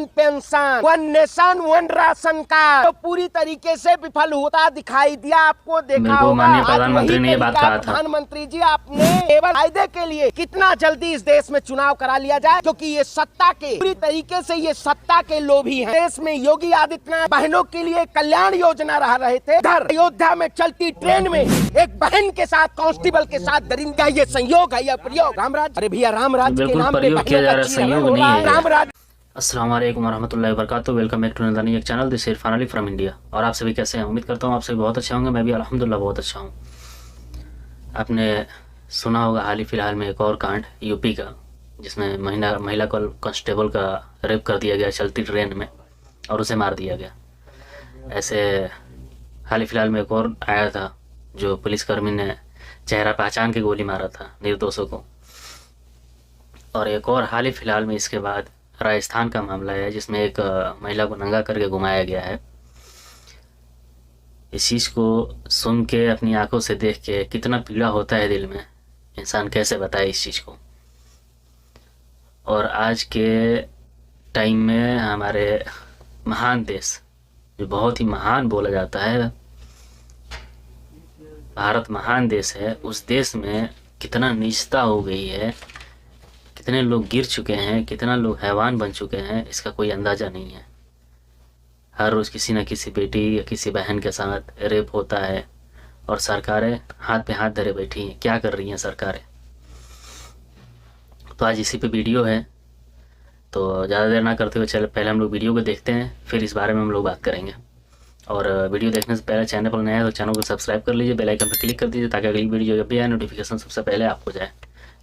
Pension, one nation one ration card तो पूरी तरीके से विफल होता दिखाई दिया। आपको देखा होगा प्रधानमंत्री ने ये बात कहा था। प्रधानमंत्री जी आपने केवल फायदे के लिए कितना जल्दी इस देश में चुनाव करा लिया जाए, क्योंकि ये सत्ता के पूरी तरीके से ये सत्ता के लोभी हैं। देश में योगी आदित्यनाथ बहनों के लिए कल्याण योजना रह रहे थे, इधर अयोध्या में चलती ट्रेन में एक बहन के साथ कांस्टेबल के साथ दरिंदा, ये संयोग है या प्रयोग? रामराज, अरे भैया रामराज के नाम पे किया जा रहा है, संयोग नहीं है। रामराज। अस्सलाम वालेकुम वरहमतुल्लाहि वबरकातुहू। वेलकम बैक टू नंदानी एक channel, this Irfan Ali from India. और आप सभी कैसे हैं? उम्मीद करता हूँ आप सभी बहुत अच्छे होंगे। मैं भी अल्हम्दुलिल्लाह बहुत अच्छा हूँ। आपने सुना होगा हाल ही फिलहाल में एक और कांड यूपी का, जिसमें महिला कांस्टेबल का रेप कर दिया गया चलती ट्रेन में और उसे मार दिया गया। ऐसे हाल ही फिलहाल में एक और आया था, जो पुलिसकर्मी ने चेहरा पहचान के गोली मारा था निर्दोषों को। और एक और हाल ही फिलहाल में इसके बाद राजस्थान का मामला है, जिसमें एक महिला को नंगा करके घुमाया गया है। इस चीज़ को सुन के, अपनी आंखों से देख के कितना पीड़ा होता है दिल में, इंसान कैसे बताए इस चीज़ को। और आज के टाइम में हमारे महान देश, जो बहुत ही महान बोला जाता है, भारत महान देश है, उस देश में कितना नीचता हो गई है, कितने लोग गिर चुके हैं, कितना लोग हैवान बन चुके हैं, इसका कोई अंदाज़ा नहीं है। हर रोज़ किसी न किसी बेटी या किसी बहन के साथ रेप होता है और सरकारें हाथ पे हाथ धरे बैठी हैं। क्या कर रही हैं सरकारें? तो आज इसी पे वीडियो है, तो ज़्यादा देर ना करते हुए चले पहले हम लोग वीडियो को देखते हैं, फिर इस बारे में हम लोग बात करेंगे। और वीडियो देखने से पहले चैनल पर नया है तो चैनल को सब्सक्राइब कर लीजिए, बेल आइकन पर क्लिक कर दीजिए, ताकि अगली वीडियो जब भी आए नोटिफिकेशन सबसे पहले आपको जाए।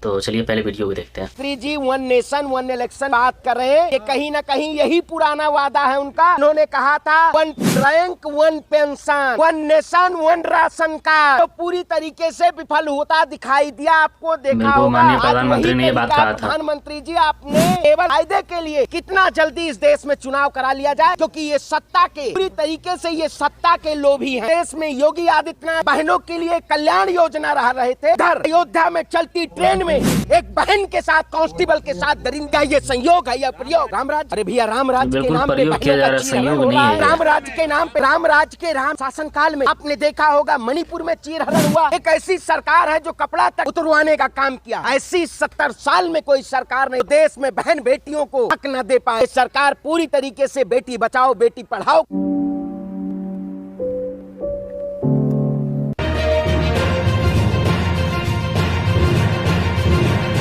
तो चलिए पहले वीडियो को देखते हैं। श्री जी वन नेशन वन इलेक्शन बात कर रहे हैं, ये कहीं ना कहीं यही पुराना वादा है उनका। उन्होंने कहा था one rank one pension, one nation one ration card तो पूरी तरीके से विफल होता दिखाई दिया। आपको देखा होगा प्रधानमंत्री ने ये बात कहा था। प्रधानमंत्री जी आपने केवल फायदे के लिए कितना जल्दी इस देश में चुनाव करा लिया जाए, क्योंकि ये सत्ता के पूरी तरीके से ये सत्ता के लोभी हैं। देश में योगी आदित्यनाथ बहनों के लिए कल्याण योजना रह रहे थे, इधर अयोध्या में चलती ट्रेन में एक बहन के साथ कांस्टेबल के साथ दरिंदा, ये संयोग है या प्रयोग? रामराज, अरे भैया रामराज के नाम पे किया जा रहा है, संयोग नहीं है। रामराज के नाम पे, रामराज के राम शासन काल में आपने देखा होगा मणिपुर में चीरहरण हुआ। एक ऐसी सरकार है जो कपड़ा तक उतरवाने का काम किया। ऐसी 70 साल में कोई सरकार नहीं देश में बहन बेटियों को हक न दे पाए। सरकार पूरी तरीके से बेटी बचाओ बेटी पढ़ाओ।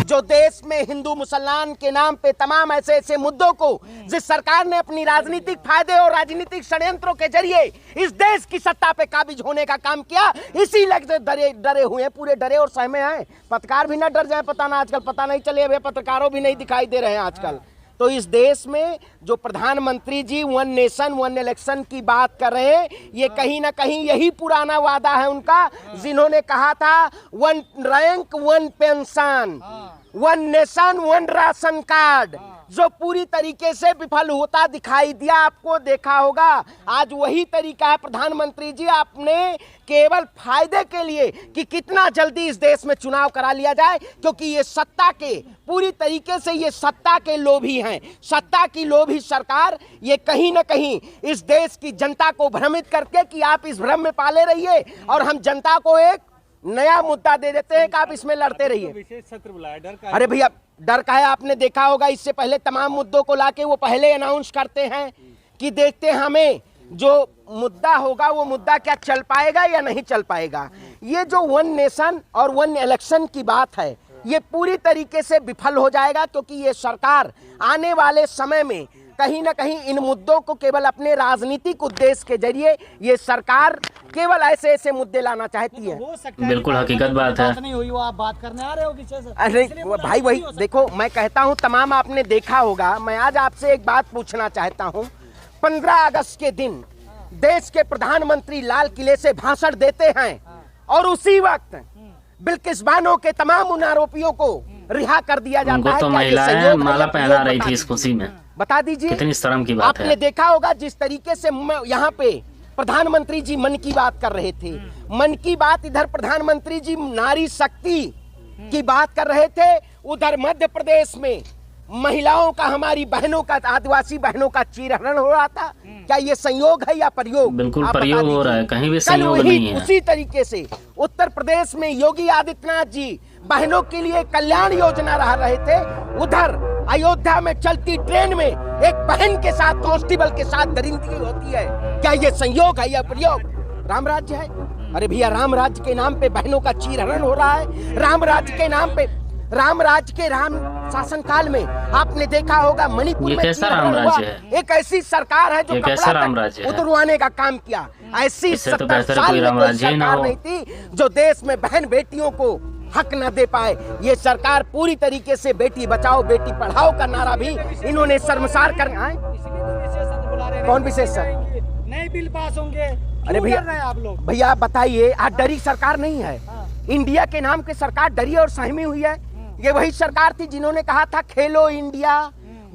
जो देश में हिंदू मुसलमान के नाम पे तमाम ऐसे ऐसे मुद्दों को जिस सरकार ने अपनी राजनीतिक फायदे और राजनीतिक षड्यंत्रों के जरिए इस देश की सत्ता पे काबिज होने का काम किया, इसी लग डरे हुए हैं, पूरे डरे और सहमे हैं। पत्रकार भी ना डर जाए, पता ना आजकल पता नहीं चले, वे पत्रकारों भी नहीं दिखाई दे रहे हैं आजकल। तो इस देश में जो प्रधानमंत्री जी वन नेशन वन इलेक्शन की बात कर रहे हैं, ये कहीं ना कहीं यही पुराना वादा है उनका, जिन्होंने कहा था one rank one pension, one nation one ration card जो पूरी तरीके से विफल होता दिखाई दिया। आपको देखा होगा आज वही तरीका है। प्रधानमंत्री जी आपने केवल फायदे के लिए कि कितना जल्दी इस देश में चुनाव करा लिया जाए, क्योंकि ये सत्ता के पूरी तरीके से ये सत्ता के लोभी हैं। सत्ता की लोभी सरकार ये कहीं ना कहीं इस देश की जनता को भ्रमित करके कि आप इस भ्रम में पाले रहिए और हम जनता को एक नया मुद्दा दे देते हैं कि आप इसमें लड़ते रहिए। विशेष सत्र बुलाया, डर का अरे भैया डर का है। आपने देखा होगा इससे पहले तमाम मुद्दों को लाके वो पहले अनाउंस करते हैं कि देखते हैं हमें जो मुद्दा होगा वो मुद्दा क्या चल पाएगा या नहीं चल पाएगा। ये जो वन नेशन और वन इलेक्शन की बात है, ये पूरी तरीके से विफल हो जाएगा, क्योंकि ये सरकार आने वाले समय में कहीं ना कहीं इन मुद्दों को केवल अपने राजनीतिक उद्देश्य के जरिए ये सरकार केवल ऐसे ऐसे मुद्दे लाना चाहती है। बिल्कुल हकीकत बात है। नहीं हुई वो आप बात करने आ रहे हो किसी से? अरे भाई वही देखो, मैं कहता हूँ तमाम आपने देखा होगा। मैं आज आपसे एक बात पूछना चाहता हूँ। 15 अगस्त के दिन देश के प्रधानमंत्री लाल किले से भाषण देते हैं और उसी वक्त बिल्किस बानो के तमाम उन आरोपियों को रिहा कर दिया जाता है। तो महिलाएं माला पहना रही थी इस खुशी में, बता दीजिए कितनी शर्म की बात है। आपने देखा होगा जिस तरीके से यहाँ पे प्रधानमंत्री जी मन की बात कर रहे थे, मन की बात, इधर प्रधानमंत्री जी नारी शक्ति की बात कर रहे थे, उधर मध्य प्रदेश में महिलाओं का, हमारी बहनों का, आदिवासी बहनों का चीरहरण हो रहा था। क्या ये संयोग है या प्रयोग? बिल्कुल आप बता प्रयोग हो रहा है, दीजिए। कहीं भी कल संयोग नहीं है। उसी तरीके से उत्तर प्रदेश में योगी आदित्यनाथ जी बहनों के लिए कल्याण योजना रहा रहे थे, उधर अयोध्या में चलती ट्रेन में एक बहन के साथ, कांस्टेबल के साथ दरिंदगी होती है। क्या ये संयोग है या प्रयोग? राम राज्य है। अरे भैया, राम राज्य के नाम पे बहनों का चीरहरण हो रहा है। राम राज्य के नाम पे, राम राज्य के राम शासन काल में आपने देखा होगा मणिपुर में कैसा राम राज्य है? एक ऐसी सरकार है जो कैसा राम राज्य है? उतरवाने का काम किया। ऐसी इससे तो 70 बेहतर साल कोई में राम कोई राज्य ही ना सरकार हो। नहीं थी जो देश में बहन बेटियों को हक न दे पाए। ये सरकार पूरी तरीके से बेटी बचाओ बेटी पढ़ाओ का नारा भी इन्होंने शर्मसार कर कौन विशेष सर? नए बिल पास होंगे। अरे क्यों भैया, डर रहे हैं आप लोग? भैया बताइए, आज डरी सरकार नहीं है। इंडिया के नाम की सरकार डरी और सहमी हुई है। ये वही सरकार थी जिन्होंने कहा था खेलो इंडिया,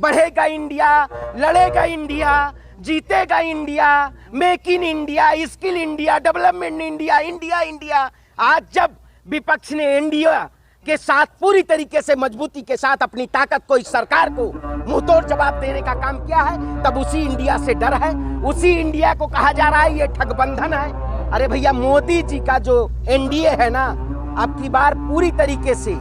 बढ़ेगा इंडिया, लड़ेगा इंडिया, जीतेगा India, make in India, skill India, development India, India India. आज जब विपक्ष ने इंडिया के साथ पूरी तरीके से मजबूती के साथ अपनी ताकत को, इस सरकार को मुंहतोड़ जवाब देने का काम किया है, तब उसी इंडिया से डर है। उसी इंडिया को कहा जा रहा है ये ठगबंधन है। अरे भैया, मोदी जी का जो एनडीए है ना, अब की बार पूरी तरीके से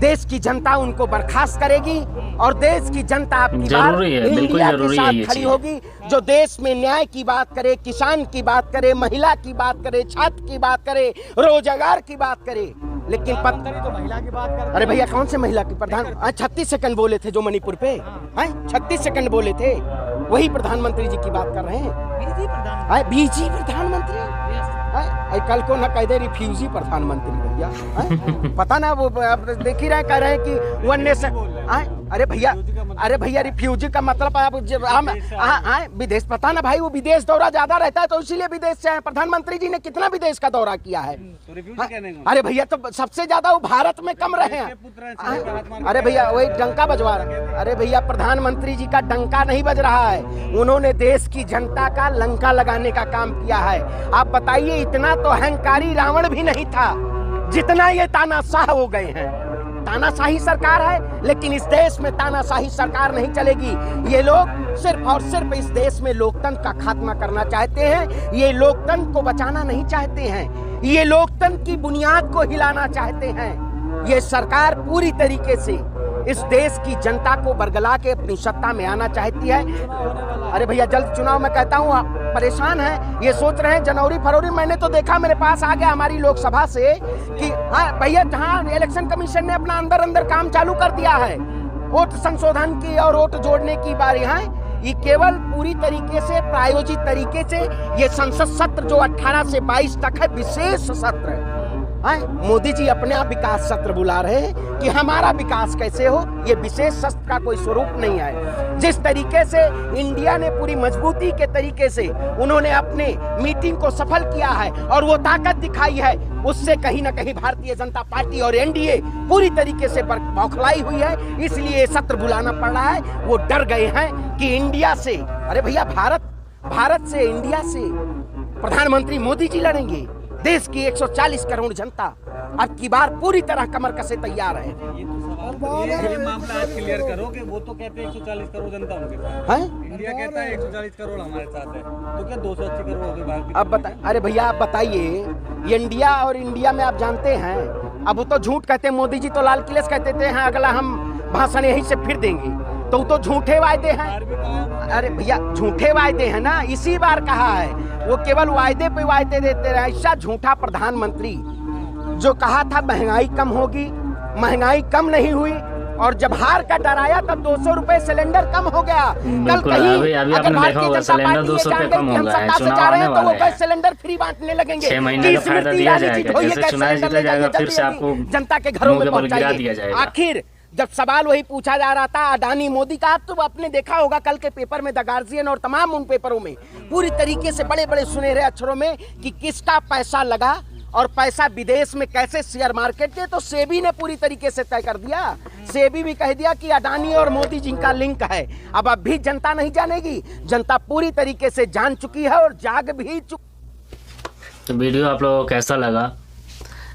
देश की जनता उनको बर्खास्त करेगी और देश की जनता आपकी बार इंडिया के साथ खड़ी होगी, जो देश में न्याय की बात करे, किसान की बात करे, महिला की बात करे, छात्र की बात करे, रोजगार की बात करे। लेकिन तो महिला की बात कर। अरे भैया, कौन से महिला की प्रधान? 36 सेकंड बोले थे जो मणिपुर पे, हैं 36 सेकंड बोले थे, वही प्रधानमंत्री जी की बात कर रहे हैं। बीजी प्रधानमंत्री, कल को न कह दे रिफ्यूजी प्रधानमंत्री भैया। पता ना, वो देख ही रहे, कह रहे हैं कि वन नेशन। अरे भैया, रिफ्यूजी का मतलब आप विदेश, पता ना भाई, वो विदेश दौरा ज्यादा रहता है तो इसीलिए विदेश से आए। प्रधानमंत्री जी ने कितना विदेश का दौरा किया है? अरे भैया, तो सबसे ज्यादा वो भारत में कम रहे हैं। अरे भैया, वही डंका बजवा रहे। अरे भैया, प्रधानमंत्री जी का डंका नहीं बज रहा है, उन्होंने देश की जनता का लंका लगाने का काम किया है। आप बताइए, इतना तो अहंकारी रावण भी नहीं था जितना ये तानाशाह हो गए हैं। तानाशाही सरकार है, लेकिन इस देश में तानाशाही सरकार नहीं चलेगी। ये लोग सिर्फ और सिर्फ इस देश में लोकतंत्र का खात्मा करना चाहते हैं। ये लोकतंत्र को बचाना नहीं चाहते हैं, ये लोकतंत्र की बुनियाद को हिलाना चाहते हैं। ये सरकार पूरी तरीके से इस देश की जनता को बरगला के अपनी सत्ता में आना चाहती है। अरे भैया, जल्द चुनाव, मैं कहता हूँ, परेशान है, ये सोच रहे हैं जनवरी फरवरी। मैंने तो देखा, मेरे पास आ गया हमारी लोकसभा से कि हाँ भैया, जहाँ इलेक्शन कमीशन ने अपना अंदर काम चालू कर दिया है, वोट संशोधन की और वोट जोड़ने की बारी है। ये केवल पूरी तरीके से प्रायोजित तरीके से ये संसद सत्र जो 18 से 22 तक है, विशेष सत्र है। मोदी जी अपने आप विकास सत्र बुला रहे हैं कि हमारा विकास कैसे हो। ये विशेष सत्र का कोई स्वरूप नहीं है। जिस तरीके से इंडिया ने पूरी मजबूती के तरीके से उन्होंने अपने मीटिंग को सफल किया है और वो ताकत दिखाई है, उससे कहीं ना कहीं भारतीय जनता पार्टी और एनडीए पूरी तरीके से बौखलाई हुई है। इसलिए सत्र बुलाना पड़ रहा है। वो डर गए हैं कि इंडिया से, अरे भैया, भारत से, इंडिया से प्रधानमंत्री मोदी जी लड़ेंगे। देश की 140 करोड़ जनता अब की बार पूरी तरह कमर कसे तैयार है। ये मामला आज क्लियर करो कि वो तो कहते हैं 140 करोड़ जनता उनके साथ है, इंडिया कहता है 140 करोड़ हमारे साथ है, तो क्या 280 करोड़ हो गए बाहर? अब बता, अरे भैया, आप बताइए, इंडिया और इंडिया में आप जानते हैं, अब वो तो झूठ कहते हैं। मोदी जी तो लाल किले से कहते थे, हाँ अगला हम भाषण यहीं से फिर देंगे, तो झूठे वायदे हैं। अरे भैया, झूठे वायदे हैं ना, इसी बार कहा है, वो केवल वायदे पे वायदे देते रहे। ऐसा झूठा प्रधानमंत्री जो कहा था महंगाई कम होगी, महंगाई कम नहीं हुई, और जब हार का डराया तब 200 रुपए सिलेंडर कम हो गया। कल कहीं अगर भारतीय जनता पार्टी ये जान गई कि हम सत्ता से जा रहे हैं तो वो गैस सिलेंडर फ्री बांटने लगेंगे। 6 महीने का फायदा दिया जाएगा, जैसे चुनाव जीता जाएगा फिर से आपको जनता के घरों में पहुंचाइए। आखिर जब सवाल वही पूछा जा रहा था अडानी मोदी का, आप तो आपने देखा होगा कल के पेपर में, द गार्जियन और तमाम उन पेपरों में पूरी तरीके से बड़े बड़े सुनहरे अक्षरों में कि किसका पैसा लगा और पैसा विदेश में कैसे शेयर मार्केट के, तो सेबी ने पूरी तरीके से तय कर दिया। सेबी भी कह दिया कि अडानी और मोदी जी का लिंक है। अब भी जनता नहीं जानेगी, जनता पूरी तरीके से जान चुकी है और जाग भी चुकी। तो वीडियो आप लोगों को कैसा लगा?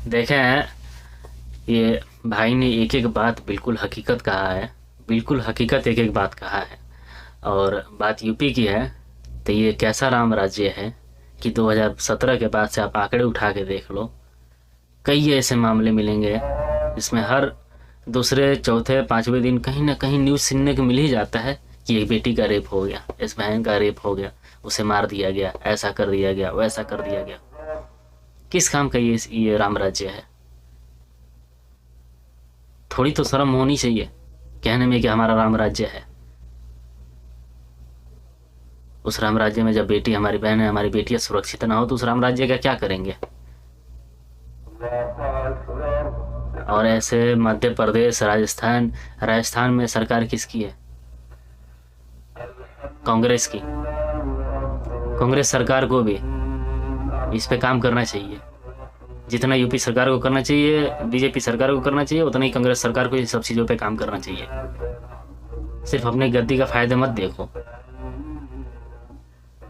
देखें, ये भाई ने एक एक बात बिल्कुल हकीकत कहा है। बिल्कुल हकीकत एक एक बात कहा है। और बात यूपी की है तो ये कैसा राम राज्य है कि 2017 के बाद से आप आंकड़े उठा के देख लो, कई ऐसे मामले मिलेंगे जिसमें हर दूसरे चौथे पाँचवें दिन कहीं ना कहीं न्यूज़ सुनने को मिल ही जाता है कि एक बेटी का रेप हो गया, इस बहन का रेप हो गया, उसे मार दिया गया, ऐसा कर दिया गया, वैसा कर दिया गया। किस काम का ये राम राज्य है? थोड़ी तो शर्म होनी चाहिए कहने में कि हमारा राम राज्य है। उस राम राज्य में जब बेटी हमारी बहन है, हमारी बेटियां सुरक्षित ना हो तो उस राम राज्य का क्या करेंगे? और ऐसे मध्य प्रदेश, राजस्थान में सरकार किसकी है? कांग्रेस की। कांग्रेस सरकार को भी इस पे काम करना चाहिए। जितना यूपी सरकार को करना चाहिए, बीजेपी सरकार को करना चाहिए, उतना ही कांग्रेस सरकार को इन सब चीज़ों पे काम करना चाहिए। सिर्फ अपने गद्दी का फायदा मत देखो।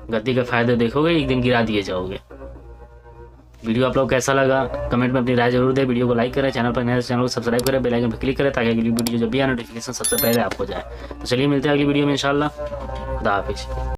गद्दी का फायदा देखोगे एक दिन गिरा दिए जाओगे। वीडियो आप लोग कैसा लगा कमेंट में अपनी राय जरूर दें। वीडियो को लाइक करें, चैनल पर नए चैनल को सब्सक्राइब करें, बेल आइकन पर क्लिक करें ताकि अगली वीडियो जब भी आए नोटिफिकेशन सबसे पहले आपको जाए। तो चलिए मिलते हैं अगली वीडियो में इंशाल्लाह। खुदा हाफिज़।